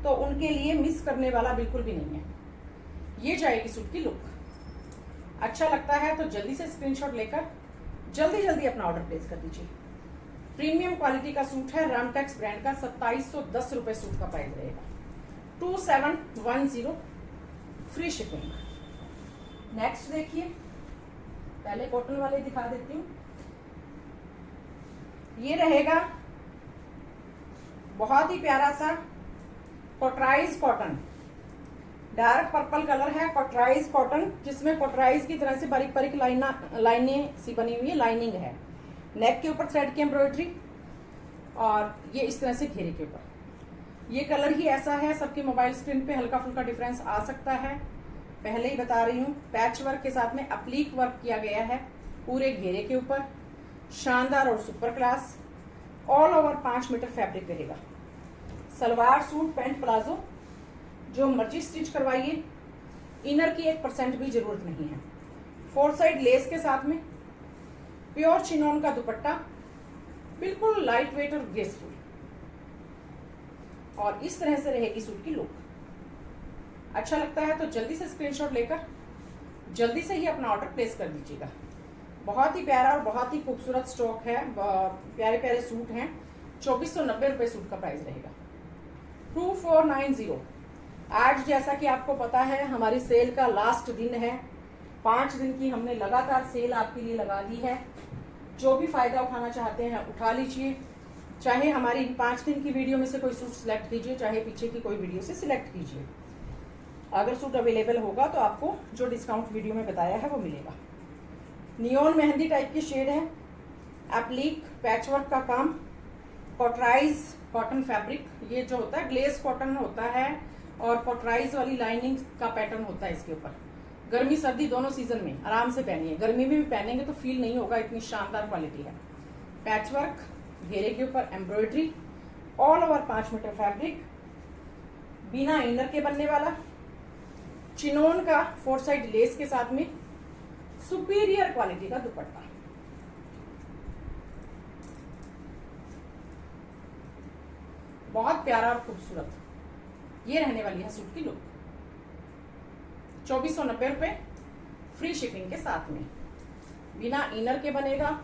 तो उनके लिए मिस करने वाला बिल्कुल भी नहीं है। ये जाएगी सूट की लुक। अच्छा लगता है तो जल्दी से स्क्रीनशॉट लेकर जल्दी जल्दी अपना ऑर्डर प्लेस कर दीजिए। प्रीमियम क्वालिटी का सूट है, रामटेक्स ब्रांड का। 2710 रुपए सूट का प्राइस रहेगा, 2710 फ्री शिपिंग। नेक्स्ट देखिए, पहले कॉटन वाले दिखा देती हूँ। ये रहेगा बहुत ही प्यारा सा कॉटराइज कॉटन, डार्क पर्पल कलर है, कॉटराइज कॉटन, जिसमें कॉटराइज की तरह से बारीक बारीक लाइनें सी बनी हुई है, लाइनिंग है। नेक के ऊपर थ्रेड की एम्ब्रॉयडरी और ये इस तरह से घेरे के ऊपर। ये कलर ही ऐसा है, सबके मोबाइल स्क्रीन पे हल्का फुल्का डिफरेंस आ सकता है, पहले ही बता रही हूँ। पैच वर्क के साथ में अप्लीक वर्क किया गया है पूरे घेरे के ऊपर, शानदार और super class. All over 5 metre fabric रहेगा। सलवार सूट पैंट प्लाजो जो मर्जी स्टिच करवाइए, इनर की 1% भी जरूरत नहीं है। 4 साइड लेस के साथ में प्योर चिनॉन का दुपट्टा, बिल्कुल लाइट वेट और ग्रेसफुल। और इस तरह से रहेगी सूट की लुक। अच्छा लगता है तो जल्दी से स्क्रीनशॉट लेकर जल्दी से ही अपना ऑर्डर प्लेस कर दीजिएगा। बहुत ही प्यारा और बहुत ही खूबसूरत स्टॉक है, प्यारे प्यारे सूट हैं। 2490 रुपए सूट का प्राइस रहेगा, 2490। आज जैसा कि आपको पता है हमारी सेल का लास्ट दिन है, 5 दिन की हमने लगातार सेल आपके लिए लगा दी है। जो भी फायदा उठाना चाहते हैं उठा लीजिए, चाहे हमारी इन 5 दिन की वीडियो में से कोई सूट सिलेक्ट कीजिए, चाहे पीछे की कोई वीडियो से सिलेक्ट कीजिए। अगर सूट अवेलेबल होगा तो आपको जो डिस्काउंट वीडियो में बताया है वो मिलेगा। नियॉन मेहंदी टाइप की शेड है, एप्लीक पैचवर्क का काम, कॉटराइज कॉटन फैब्रिक। ये जो होता है ग्लेस कॉटन होता है और कॉटराइज वाली लाइनिंग का पैटर्न होता है इसके ऊपर। गर्मी सर्दी दोनों सीजन में आराम से पहनिए, गर्मी में भी पहनेंगे तो फील नहीं होगा, इतनी शानदार क्वालिटी है। पैचवर्क, घेरे के ऊपर embroidery, all over 5 metre fabric, बिना इनर के बनने वाला, चिनोन का 4 साइड लेस के साथ में सुपीरियर क्वालिटी का दुपट्टा। बहुत प्यारा और खूबसूरत ये रहने वाली है सूट की लुक। 2490 रुपए फ्री शिपिंग के साथ में, बिना इनर के बनेगा।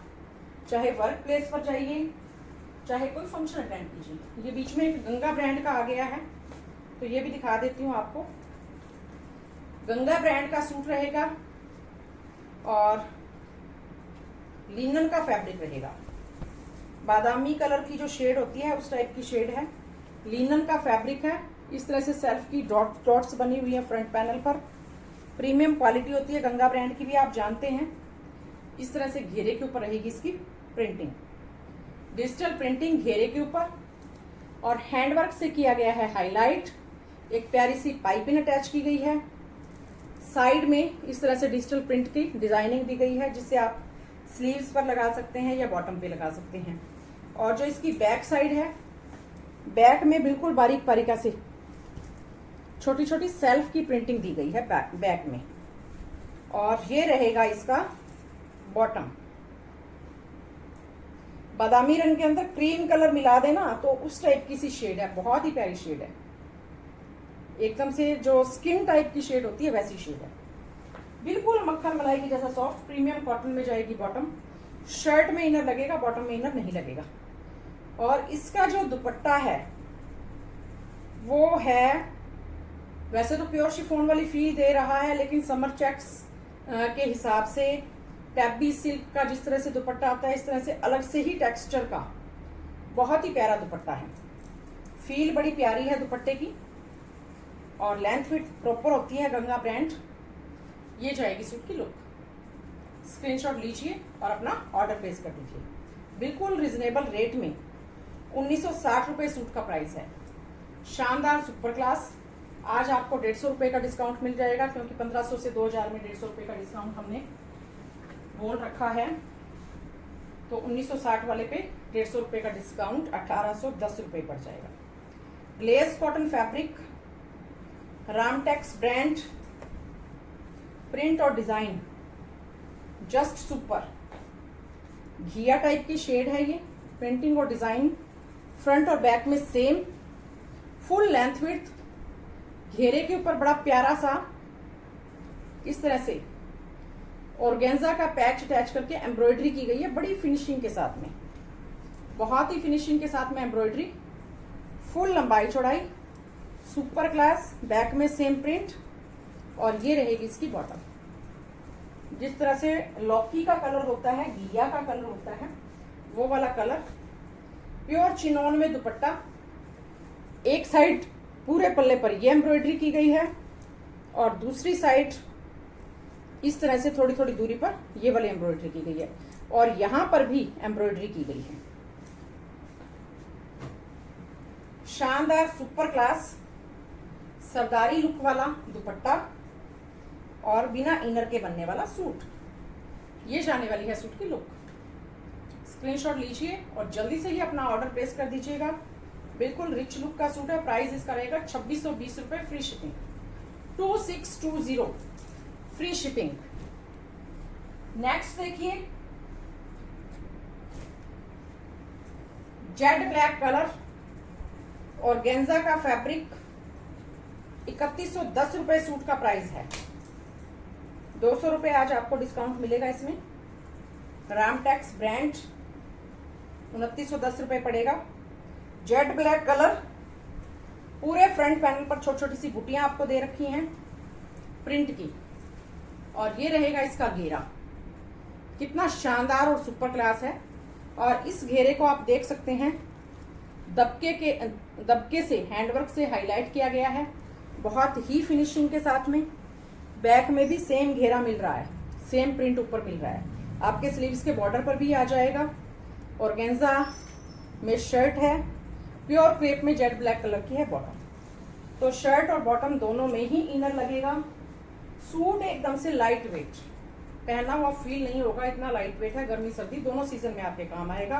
चाहे वर्क प्लेस पर जाइए, चाहे कोई फंक्शन अटेंड कीजिए। ये बीच में एक गंगा ब्रांड का आ गया है तो ये भी दिखा देती हूँ आपको। गंगा ब्रांड का सूट रहेगा और लिनन का फैब्रिक रहेगा। बादामी कलर की जो शेड होती है उस टाइप की शेड है, लिनन का फैब्रिक है। इस तरह से सेल्फ की डॉट्स बनी हुई है फ्रंट पैनल पर। प्रीमियम क्वालिटी होती है गंगा ब्रांड की भी, आप जानते हैं। इस तरह से घेरे के ऊपर रहेगी इसकी प्रिंटिंग, डिजिटल प्रिंटिंग घेरे के ऊपर, और हैंडवर्क से किया गया है हाईलाइट। एक प्यारी सी पाइपिंग अटैच की गई है। साइड में इस तरह से डिजिटल प्रिंट की डिजाइनिंग दी गई है, जिससे आप स्लीव्स पर लगा सकते हैं या बॉटम पे लगा सकते हैं। और जो इसकी बैक साइड है, बैक में बिल्कुल बारीक बारीका से छोटी छोटी सेल्फ की प्रिंटिंग दी गई है बैक में। और ये रहेगा इसका बॉटम। बादामी रंग के अंदर क्रीम कलर मिला देना तो उस टाइप की सी शेड है, बहुत ही प्यारी शेड है। एकदम से जो स्किन टाइप की शेड होती है वैसी शेड है, बिल्कुल मक्खन मलाई की जैसा सॉफ्ट। प्रीमियम कॉटन में जाएगी बॉटम। शर्ट में इनर लगेगा, बॉटम में इनर नहीं लगेगा। और इसका जो दुपट्टा है वो है, वैसे तो प्योर शिफॉन वाली फील दे रहा है, लेकिन समर चेक्स के हिसाब से टैबी सिल्क का जिस तरह से दुपट्टा आता है इस तरह से अलग से ही टेक्सचर का बहुत ही प्यारा दुपट्टा है। फील बड़ी प्यारी है दुपट्टे की और लेंथ फिट प्रॉपर होती है गंगा ब्रांड। ये जाएगी सूट की लुक। स्क्रीनशॉट लीजिए और अपना ऑर्डर प्लेस कर दीजिए। बिल्कुल रिजनेबल रेट में 1960 रुपये सूट का प्राइस है। शानदार सुपर क्लास। आज आपको 150 रुपये का डिस्काउंट मिल जाएगा, क्योंकि 1500 से 2000 में 150 रुपये का डिस्काउंट हमने बोल रखा है। तो 1960 वाले पे 150 रुपये का डिस्काउंट 1810 रुपये पड़ जाएगा। Glace cotton fabric, Ramtex brand, print और डिजाइन जस्ट सुपर। घिया टाइप की शेड है ये। प्रिंटिंग और डिजाइन फ्रंट और बैक में सेम, फुल लेंथ विड्थ। घेरे के ऊपर बड़ा प्यारा सा इस तरह से ऑर्गेन्जा का पैच अटैच करके एम्ब्रॉयडरी की गई है, बड़ी फिनिशिंग के साथ में, बहुत ही फिनिशिंग के साथ में एम्ब्रॉयडरी। फुल लंबाई चौड़ाई, सुपर क्लास। बैक में सेम प्रिंट और ये रहेगी इसकी बॉटम। जिस तरह से लौकी का कलर होता है, घिया का कलर होता है, वो वाला कलर। प्योर चिनॉन में दुपट्टा। एक साइड पूरे पल्ले पर ये एम्ब्रॉयडरी की गई है और दूसरी साइड इस तरह से थोड़ी थोड़ी दूरी पर ये वाली एम्ब्रॉयडरी की गई है और यहां पर भी एम्ब्रॉयडरी की गई है। शानदार सुपर क्लास सरदारी लुक वाला दुपट्टा और बिना इनर के बनने वाला सूट। ये जाने वाली है सूट की लुक। स्क्रीनशॉट लीजिए और जल्दी से ही अपना ऑर्डर प्लेस कर दीजिएगा। बिल्कुल रिच लुक का सूट है। प्राइस इसका रहेगा 2620 रुपए, free shipping. 2620 free shipping. Next देखिए, जेड ब्लैक कलर, ऑर्गेन्जा का फैब्रिक, 3110 रुपए सूट का प्राइस है। 200 रुपए आज आपको डिस्काउंट मिलेगा इसमें। रामटेक्स ब्रांड 2910 रुपए पड़ेगा। जेड ब्लैक कलर, पूरे फ्रंट पैनल पर छोटी छोटी सी बुटियां आपको दे रखी हैं प्रिंट की, और ये रहेगा इसका घेरा। कितना शानदार और सुपर क्लास है। और इस घेरे को आप देख सकते हैं, दबके से हैंडवर्क से हाईलाइट किया गया है, बहुत ही फिनिशिंग के साथ में। बैक में भी सेम घेरा मिल रहा है, सेम प्रिंट ऊपर मिल रहा है। आपके स्लीव्स के बॉर्डर पर भी आ जाएगा। ऑर्गेन्जा में शर्ट है, प्योर क्रेप में जेड ब्लैक कलर की है बॉटम। तो शर्ट और बॉटम दोनों में ही इनर लगेगा। सूट एकदम से लाइट वेट, पहना हुआ फील नहीं होगा, इतना लाइट वेट है। गर्मी सर्दी दोनों सीजन में आपके काम आएगा।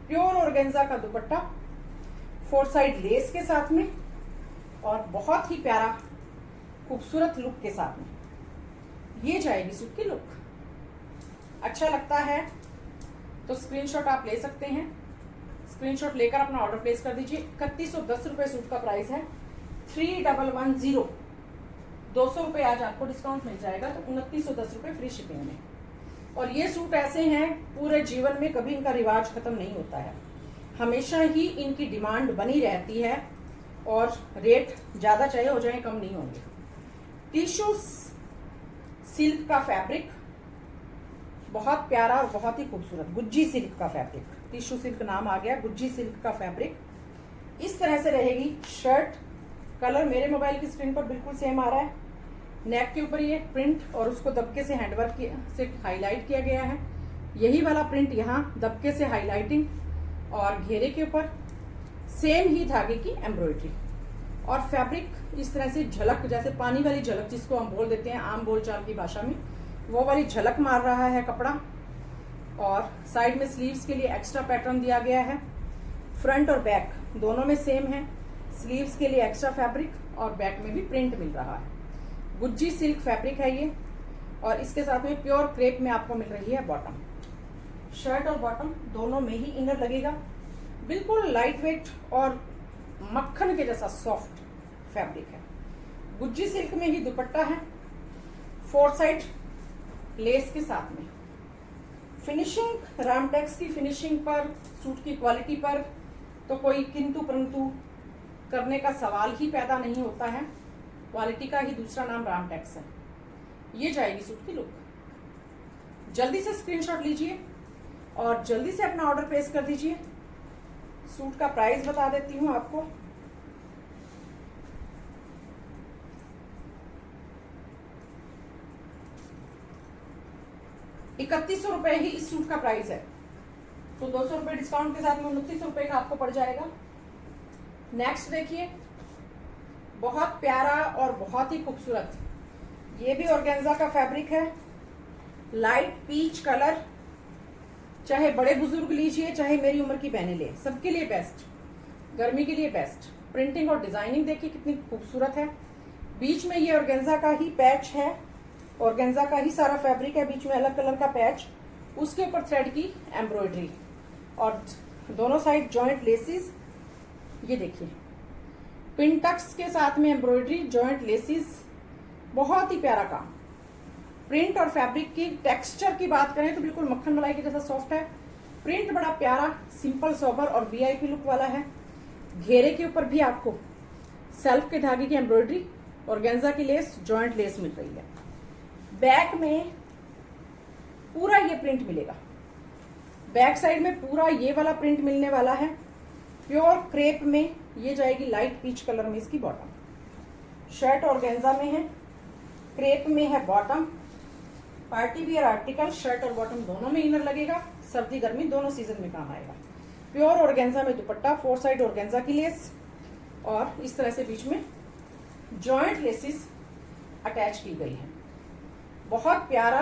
प्योर ऑर्गेन्जा का दुपट्टा, 4 साइड लेस के साथ में, और बहुत ही प्यारा खूबसूरत लुक के साथ में ये जाएगी सूट की लुक। अच्छा लगता है तो स्क्रीनशॉट आप ले सकते हैं। स्क्रीनशॉट लेकर अपना ऑर्डर प्लेस कर दीजिए। 3110 रुपए सूट का प्राइस है। 3110, 200 रुपए आज आपको डिस्काउंट मिल जाएगा, तो 2910 रुपए फ्री शिपिंग में। और ये सूट ऐसे हैं, पूरे जीवन में कभी इनका रिवाज खत्म नहीं होता है, हमेशा ही इनकी डिमांड बनी रहती है और रेट ज्यादा चाहे हो जाए कम नहीं होंगे। टिश्यू सिल्क का फैब्रिक, बहुत प्यारा और बहुत ही खूबसूरत। गुज्जी सिल्क का फैब्रिक, टिश्यू सिल्क नाम आ गया, गुज्जी सिल्क का फैब्रिक। इस तरह से रहेगी शर्ट। कलर मेरे मोबाइल की स्क्रीन पर बिल्कुल सेम आ रहा है। नेक के ऊपर ये प्रिंट और उसको दबके से हैंडवर्क से हाईलाइट किया गया है। यही वाला प्रिंट यहाँ दबके से हाईलाइटिंग, और घेरे के ऊपर सेम ही धागे की एम्ब्रॉयडरी, और फैब्रिक इस तरह से झलक, जैसे पानी वाली झलक जिसको हम बोल देते हैं आम बोलचाल की भाषा में, वो वाली झलक मार रहा है कपड़ा। और साइड में स्लीव्स के लिए एक्स्ट्रा पैटर्न दिया गया है। फ्रंट और बैक दोनों में सेम है। स्लीव्स के लिए एक्स्ट्रा फैब्रिक और बैक में भी प्रिंट मिल रहा है। गुज्जी सिल्क फैब्रिक है ये, और इसके साथ में प्योर क्रेप में आपको मिल रही है बॉटम। शर्ट और बॉटम दोनों में ही इनर लगेगा। बिल्कुल लाइट वेट और मक्खन के जैसा सॉफ्ट फैब्रिक है। गुज्जी सिल्क में ही दुपट्टा है, 4 साइड लेस के साथ में। फिनिशिंग, रामटेक्स की फिनिशिंग पर, सूट की क्वालिटी पर तो कोई किंतु परंतु करने का सवाल ही पैदा नहीं होता है। क्वालिटी का ही दूसरा नाम रामटेक्स है। ये जाएगी सूट की लुक। जल्दी से स्क्रीनशॉट लीजिए और जल्दी से अपना ऑर्डर प्लेस कर दीजिए। सूट का प्राइस बता देती हूँ आपको। 3100 रुपए ही इस सूट का प्राइस है, तो 200 रुपए डिस्काउंट के साथ में 29 रुपए का आपको पड़ जाएगा। नेक्स्ट देखिए, बहुत प्यारा और बहुत ही खूबसूरत, ये भी ऑर्गेन्जा का फैब्रिक है, लाइट पीच कलर। चाहे बड़े बुजुर्ग लीजिए, चाहे मेरी उम्र की बहनें ले, सबके लिए बेस्ट, गर्मी के लिए बेस्ट। प्रिंटिंग और डिजाइनिंग देखिए कितनी खूबसूरत है। बीच में ये ऑर्गेन्जा का ही पैच है, ऑर्गेन्जा का ही सारा फैब्रिक है, बीच में अलग कलर का पैच, उसके ऊपर थ्रेड की एम्ब्रॉयडरी और दोनों साइड जॉइंट लेसिस। ये देखिए पिन टक्स के साथ में एम्ब्रॉयडरी, जॉइंट लेसिस, बहुत ही प्यारा काम। प्रिंट और फैब्रिक की टेक्सचर की बात करें तो बिल्कुल मक्खन मलाई के जैसा सॉफ्ट है। प्रिंट बड़ा प्यारा, सिंपल सोबर और वीआईपी लुक वाला है। घेरे के ऊपर भी आपको सेल्फ के धागे की एम्ब्रॉयडरी, ऑर्गेन्जा की लेस, जॉइंट लेस मिल रही है। बैक में पूरा ये प्रिंट मिलेगा, बैक साइड में पूरा ये वाला प्रिंट मिलने वाला है। प्योर क्रेप में ये जाएगी लाइट पीच कलर में इसकी बॉटम। शर्ट ऑर्गेन्जा में है, क्रेप में है bottom. Party wear article, shirt और बॉटम दोनों में इनर लगेगा, सर्दी गर्मी दोनों सीजन में काम आएगा। प्योर ऑर्गेन्जा में दुपट्टा, 4 साइड ऑर्गेन्जा की लेस और इस तरह से बीच में जॉइंट लेसिस अटैच की गई है। बहुत प्यारा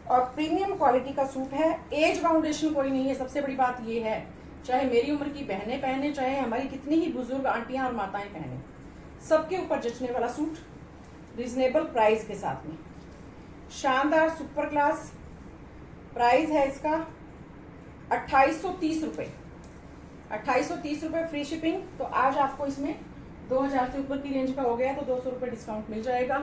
और प्रीमियम क्वालिटी का सूट है। एज बाउंडेशन कोई नहीं है, सबसे बड़ी बात ये है, चाहे मेरी उम्र की बहनें पहने, चाहे हमारी कितनी ही बुजुर्ग आंटियां और माताएं पहने, सबके ऊपर जचने वाला सूट, रिजनेबल प्राइस के साथ में। शानदार सुपर क्लास प्राइस है इसका 2830 रुपए, 2830 रुपए फ्री शिपिंग। तो आज आपको इसमें 2000 से ऊपर की रेंज का हो गया तो 200 रुपए डिस्काउंट मिल जाएगा।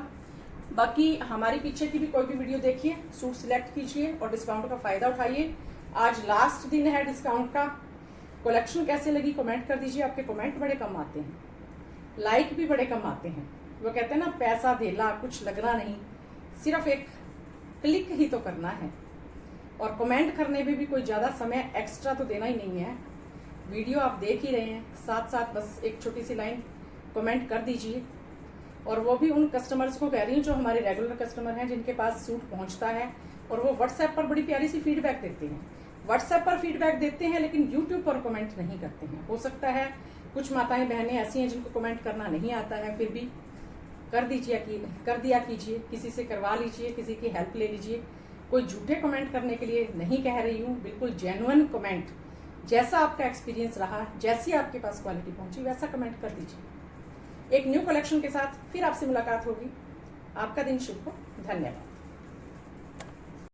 बाकी हमारी पीछे की भी कोई भी वीडियो देखिए, सूट सिलेक्ट कीजिए और डिस्काउंट का फायदा उठाइए। आज लास्ट दिन है डिस्काउंट का। कलेक्शन कैसे लगी कमेंट कर दीजिए। आपके कमेंट बड़े कम आते हैं, लाइक भी बड़े कम आते हैं। वो कहते हैं ना, पैसा धेला कुछ लगना नहीं, सिर्फ एक क्लिक ही तो करना है। और कमेंट करने में भी कोई ज़्यादा समय एक्स्ट्रा तो देना ही नहीं है। वीडियो आप देख ही रहे हैं, साथ साथ बस एक छोटी सी लाइन कमेंट कर दीजिए। और वो भी उन कस्टमर्स को कह रही हूँ जो हमारे रेगुलर कस्टमर हैं, जिनके पास सूट पहुँचता है और वो व्हाट्सएप पर बड़ी प्यारी सी फीडबैक देते हैं। व्हाट्सएप पर फीडबैक देते हैं लेकिन यूट्यूब पर कमेंट नहीं करते हैं। हो सकता है कुछ माताएं बहनें ऐसी हैं जिनको कमेंट करना नहीं आता है, फिर भी कर दिया कीजिए, किसी से करवा लीजिए, किसी की हेल्प ले लीजिए। कोई झूठे कमेंट करने के लिए नहीं कह रही हूँ, बिल्कुल जेन्युइन कमेंट, जैसा आपका एक्सपीरियंस रहा, जैसी आपके पास क्वालिटी पहुंची वैसा कमेंट कर दीजिए। एक न्यू कलेक्शन के साथ फिर आपसे मुलाकात होगी। आपका दिन शुभ हो। धन्यवाद।